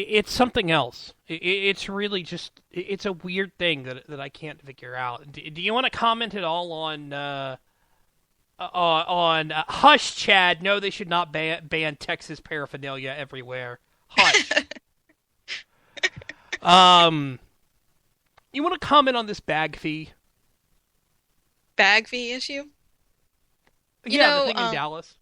it's something else. It's really just it's a weird thing that I can't figure out. Do you want to comment at all on Hush, Chad? No, they should not ban Texas paraphernalia everywhere. Hush. Um, you want to comment on this bag fee? Bag fee issue? You Yeah, the know, thing in Dallas.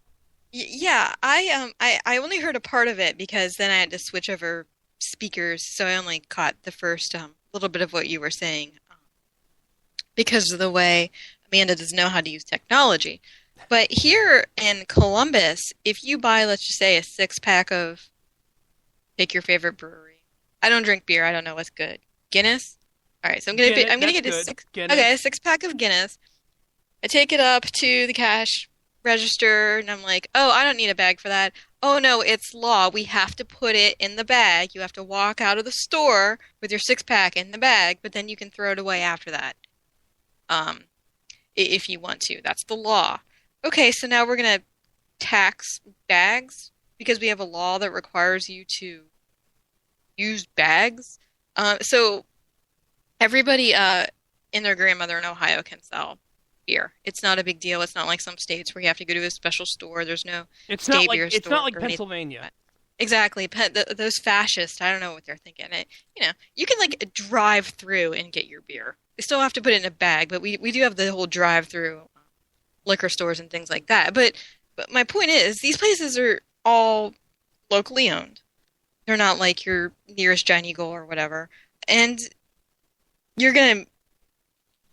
yeah, I only heard a part of it because then I had to switch over speakers, so I only caught the first little bit of what you were saying because of the way Amanda doesn't know how to use technology. But here in Columbus, if you buy, let's just say, a six pack of pick your favorite brewery. I don't drink beer. I don't know what's good. Guinness. All right, so Guinness, I'm gonna that's get a good. six. Okay, a Guinness. six pack of Guinness. I take it up to the cash register and I'm like, oh, I don't need a bag for that. Oh no, it's law. We have to put it in the bag. You have to walk out of the store with your six pack in the bag, but then you can throw it away after that. Um, if you want to. That's the law. Okay, so now we're gonna tax bags because we have a law that requires you to use bags. So everybody and their grandmother in Ohio can sell beer. It's not a big deal. It's not like some states where you have to go to a special store. There's no state beer It's not store like or anything like Pennsylvania. that. Exactly. Those fascists, I don't know what they're thinking. You can like drive through and get your beer. You still have to put it in a bag, but we do have the whole drive through liquor stores and things like that. But my point is, these places are all locally owned. They're not like your nearest Giant Eagle or whatever. And you're gonna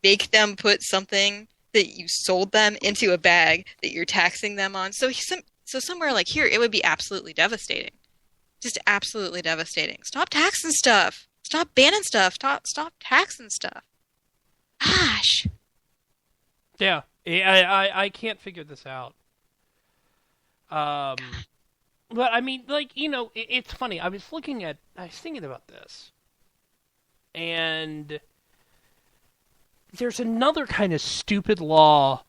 make them put something that you sold them into a bag that you're taxing them on. So somewhere like here, it would be absolutely devastating. Just absolutely devastating. Stop taxing stuff. Stop banning stuff. Stop taxing stuff. Gosh. Yeah, I can't figure this out. Um, but I mean, like it's funny. I was thinking about this, and there's another kind of stupid law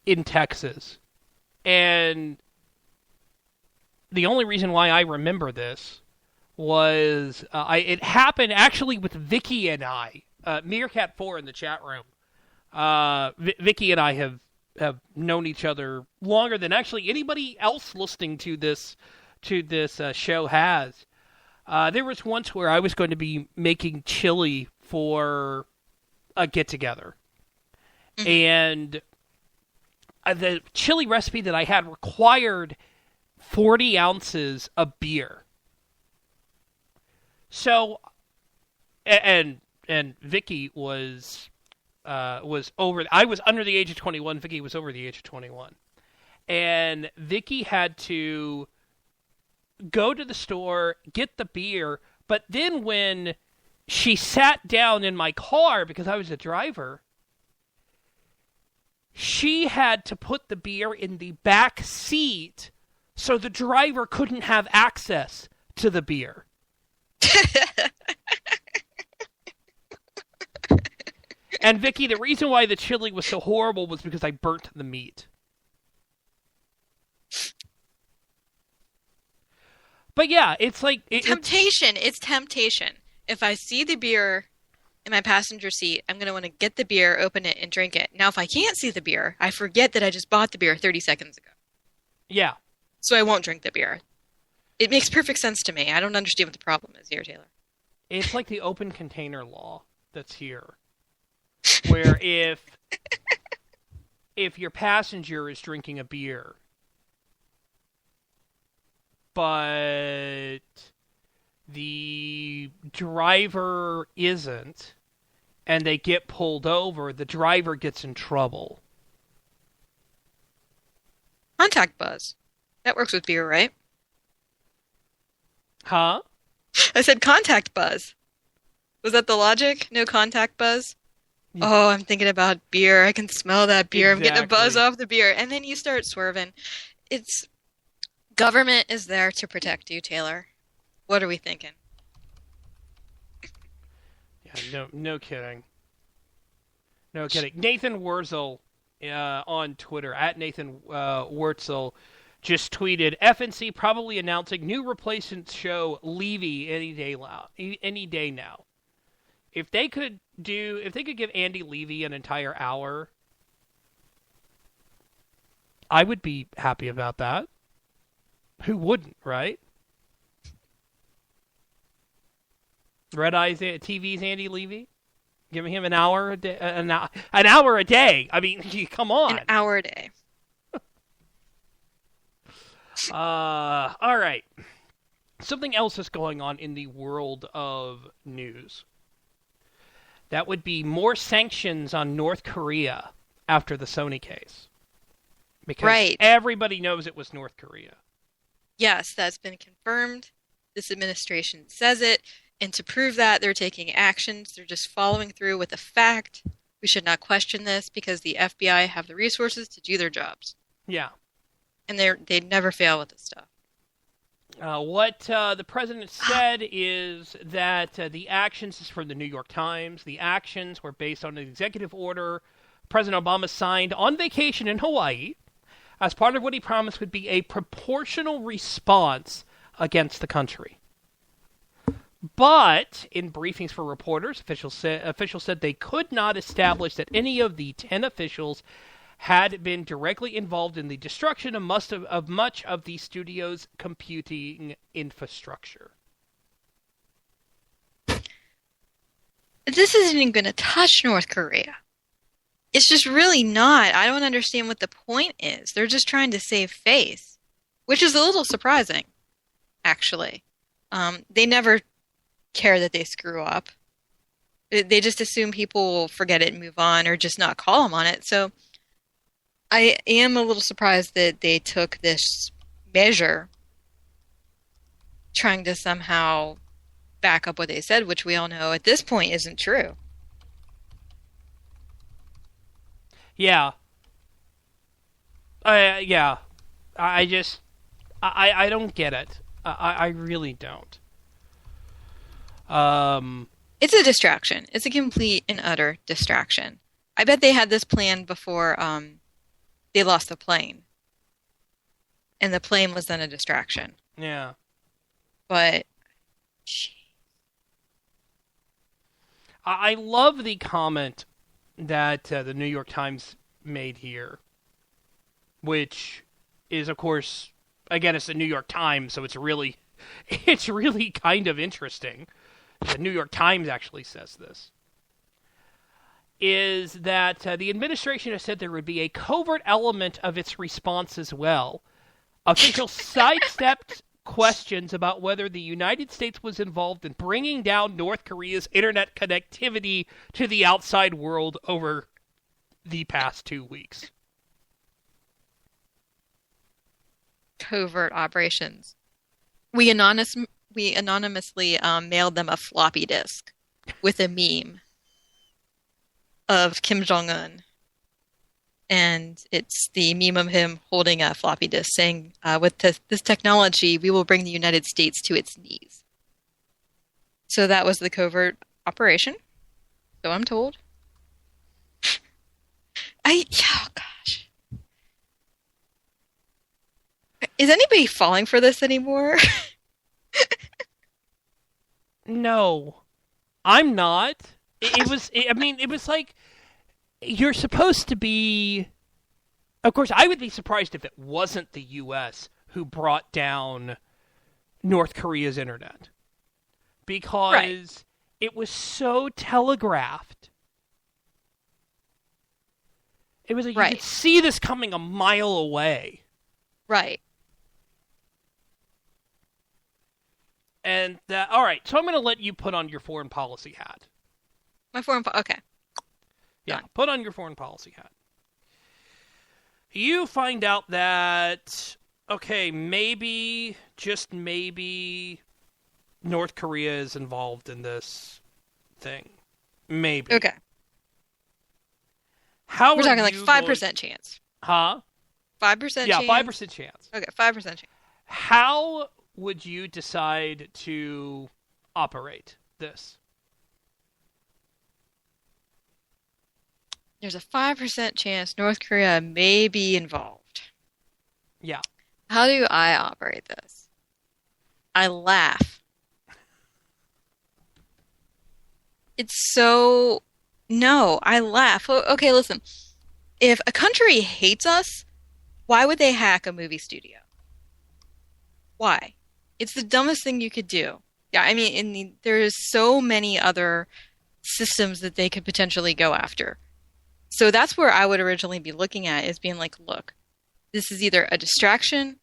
in Texas, and the only reason why I remember this was it happened actually with Vicky and I, Meerkat4 in the chat room. Vicky and I have known each other longer than actually anybody else listening to this show has. There was once where I was going to be making chili for a get together, Hmm. and the chili recipe that I had required 40 ounces of beer. So, and Vicky was over. I was under the age of 21. Vicky was over the age of 21, and Vicky had to go to the store get the beer. But then when she sat down in my car because I was a driver, she had to put the beer in the back seat so the driver couldn't have access to the beer. And Vicky, the reason why the chili was so horrible was because I burnt the meat. But yeah, it's like it's Temptation. It's temptation. If I see the beer in my passenger seat, I'm going to want to get the beer, open it, and drink it. Now, if I can't see the beer, I forget that I just bought the beer 30 seconds ago. yeah, So I won't drink the beer. It makes perfect sense to me. I don't understand what the problem is here, Taylor. it's like the open container law that's here, where if your passenger is drinking a beer, but the driver isn't, and they get pulled over, the driver gets in trouble. Contact buzz. That works with beer, right? Huh? I said contact buzz. Was that the logic? No contact buzz? Oh, I'm thinking about beer. I can smell that beer. I'm getting a buzz Exactly. off the beer. And then you start swerving. It's government is there to protect you, Taylor. What are we thinking? Yeah, no kidding. No kidding. Nathan Wurzel on Twitter, at Nathan Wurzel, just tweeted FNC probably announcing new replacement show Levy any day now. If they could give Andy Levy an entire hour, I would be happy about that. Who wouldn't, right? Red Eyes TV's Andy Levy, giving him an hour a day, an hour a day. I mean, come on, An hour a day. All right. Something else is going on in the world of news. That would be more sanctions on North Korea after the Sony case. Because everybody knows it was North Korea. Yes, that's been confirmed. This administration says it. And to prove that, they're taking actions. They're just following through with a fact. We should not question this because the FBI have the resources to do their jobs. Yeah. And they never fail with this stuff. What the president said is that the actions, this is from the New York Times, the actions were based on an executive order President Obama signed on vacation in Hawaii as part of what he promised would be a proportional response against the country. But in briefings for reporters, officials said they could not establish that any of the 10 officials had been directly involved in the destruction of much of the studio's computing infrastructure. This isn't even going to touch North Korea. It's just really not. I don't understand what the point is. They're just trying to save face, which is a little surprising, actually. They never care that they screw up. They just assume people will forget it and move on or just not call them on it. So I am a little surprised that they took this measure trying to somehow back up what they said, which we all know at this point isn't true. Yeah. Yeah. I don't get it. I really don't. It's a distraction. It's a complete and utter distraction. I bet they had this plan before they lost the plane. And the plane was then a distraction. Yeah. But I love the comment that the New York Times made here, which is, of course, again, it's the New York Times, so it's really kind of interesting. The New York Times actually says this, is that the administration has said there would be a covert element of its response as well. Officials sidestepped questions about whether the United States was involved in bringing down North Korea's internet connectivity to the outside world over the past 2 weeks. Covert operations. We anonymously mailed them a floppy disk with a meme of Kim Jong-un. And it's the meme of him holding a floppy disk saying, with this technology, we will bring the United States to its knees. So that was the covert operation. So I'm told. Oh gosh. Is anybody falling for this anymore? No, I'm not. It was like, you're supposed to be... Of course, I would be surprised if it wasn't the U.S. who brought down North Korea's internet. Because it was so telegraphed. It was like you could see this coming a mile away. Right. And, all right, so I'm going to let you put on your foreign policy hat. My okay. Yeah, put on your foreign policy hat. You find out that, okay, maybe, just maybe, North Korea is involved in this thing. Maybe. Okay. How We're talking like 5% chance. Huh? 5% chance? Yeah, 5% chance. Okay, 5% chance. How would you decide to operate this? There's a 5% chance North Korea may be involved. Yeah. How do I operate this? I laugh. It's so, no, I laugh. Okay, listen. If a country hates us, why would they hack a movie studio? Why? It's the dumbest thing you could do. Yeah, I mean, there's so many other systems that they could potentially go after. So that's where I would originally be looking at is being like, look, this is either a distraction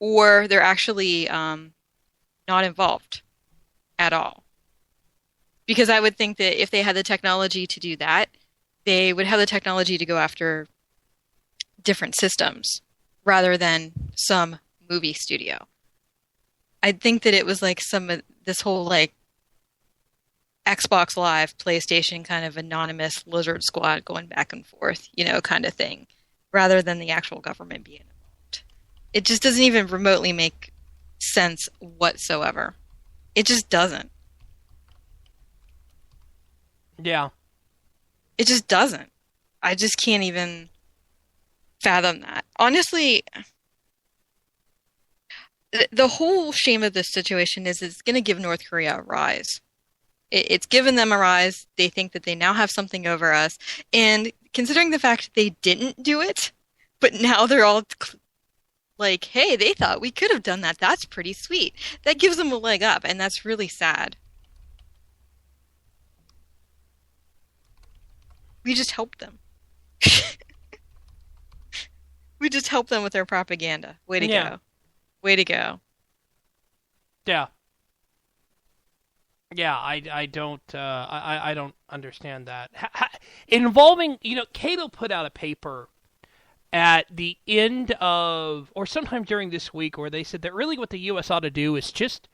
or they're actually not involved at all. Because I would think that if they had the technology to do that, they would have the technology to go after different systems rather than some movie studio. I think that it was like some of this whole like Xbox Live, PlayStation kind of anonymous lizard squad going back and forth, kind of thing, rather than the actual government being involved. It just doesn't even remotely make sense whatsoever. It just doesn't. Yeah. It just doesn't. I just can't even fathom that. Honestly, the whole shame of this situation is it's going to give North Korea a rise. It's given them a rise. They think that they now have something over us. And considering the fact they didn't do it, but now they're all like, hey, they thought we could have done that. That's pretty sweet. That gives them a leg up, and that's really sad. We just helped them. We just helped them with their propaganda. Way to Yeah. go. Way to go. Yeah. Yeah, I don't I don't understand that. Involving, Cato put out a paper at the end of, or sometime during this week, where they said that really what the U.S. ought to do is just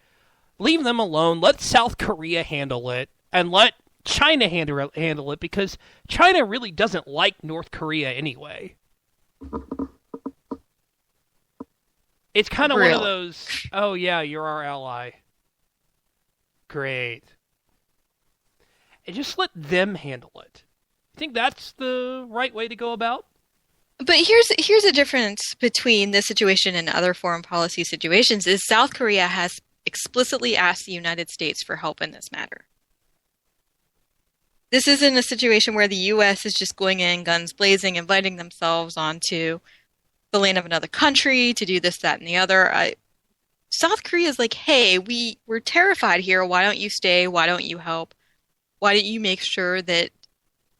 leave them alone, let South Korea handle it, and let China handle it, because China really doesn't like North Korea anyway. It's kind of one of Really. those, oh yeah, you're our ally. Great. And just let them handle it. I think that's the right way to go about. But here's a difference between this situation and other foreign policy situations is South Korea has explicitly asked the United States for help in this matter. This isn't a situation where the US is just going in guns blazing, inviting themselves onto the land of another country to do this, that, and the other. South Korea is like, hey, we're terrified here. Why don't you stay? Why don't you help? Why don't you make sure that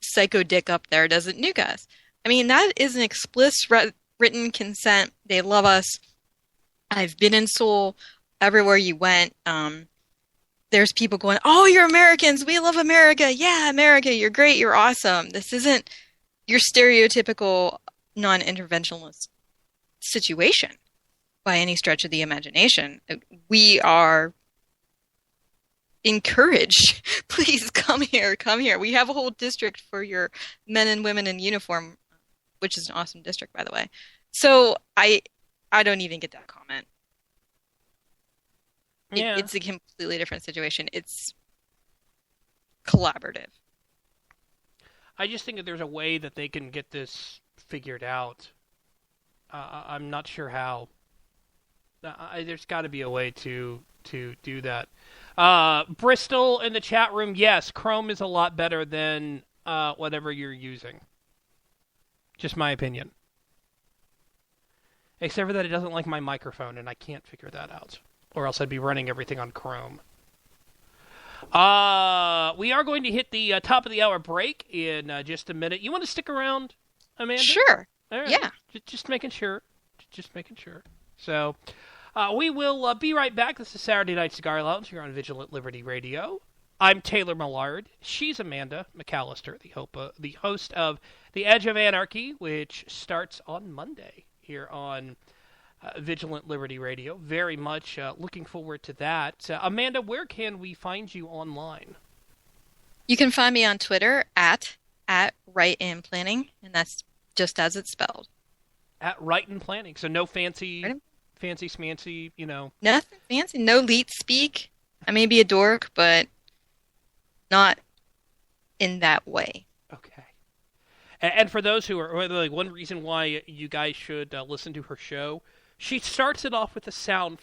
Psycho Dick up there doesn't nuke us? I mean, that is an explicit written consent. They love us. I've been in Seoul everywhere you went. There's people going, oh, you're Americans. We love America. Yeah, America, you're great. You're awesome. This isn't your stereotypical non-interventionist situation by any stretch of the imagination. We are encouraged. Please come here, come here. We have a whole district for your men and women in uniform, which is an awesome district, by the way. So I don't even get that comment. Yeah. It's a completely different situation. It's collaborative. I just think that there's a way that they can get this figured out. I'm not sure how. There's got to be a way to do that. Bristol in the chat room, yes, Chrome is a lot better than whatever you're using. Just my opinion. Except for that it doesn't like my microphone, and I can't figure that out. Or else I'd be running everything on Chrome. We are going to hit the top of the hour break in just a minute. You want to stick around, Amanda? Sure. All right. Yeah. Just making sure. Just making sure. So, we will be right back. This is Saturday Night Cigar Lounge here on Vigilant Liberty Radio. I'm Taylor Millard. She's Amanda McAllister, the host of The Edge of Anarchy, which starts on Monday here on Vigilant Liberty Radio. Very much looking forward to that. Amanda, where can we find you online? You can find me on Twitter at Right In Planning, and that's just as it's spelled. At Right in Planning. So no fancy smancy, Nothing fancy. No leet speak. I may be a dork, but not in that way. Okay. And for those who are, like, one reason why you guys should listen to her show, She starts it off with a sound